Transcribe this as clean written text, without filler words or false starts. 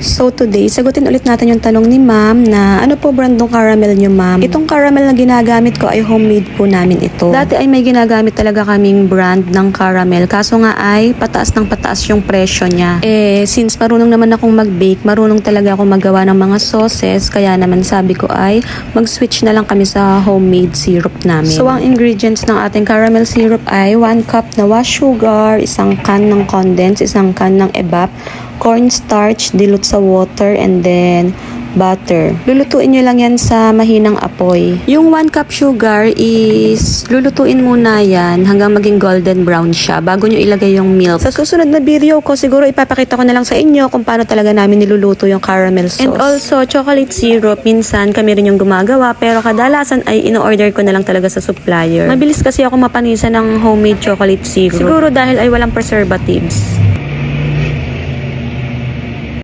So today, sagutin ulit natin yung tanong ni ma'am na ano po brand ng caramel nyo ma'am? Itong caramel na ginagamit ko ay homemade po namin ito. Dati ay may ginagamit talaga kaming brand ng caramel. Kaso nga ay pataas ng pataas yung presyo niya. Since marunong naman akong mag-bake, marunong talaga akong magawa ng mga sauces. Kaya naman sabi ko ay mag-switch na lang kami sa homemade syrup namin. So ang ingredients ng ating caramel syrup ay 1 cup na wash sugar, isang can ng condense, isang can ng evap, cornstarch, dilute sa water, and then butter. Lulutuin nyo lang yan sa mahinang apoy. Yung 1 cup sugar is lulutuin muna yan hanggang maging golden brown siya bago nyo ilagay yung milk. Sa susunod na video ko, siguro ipapakita ko na lang sa inyo kung paano talaga namin niluluto yung caramel sauce. And also, chocolate syrup, minsan kami rin yung gumagawa pero kadalasan ay ino-order ko na lang talaga sa supplier. Mabilis kasi ako mapanisan ng homemade chocolate syrup. Siguro dahil ay walang preservatives.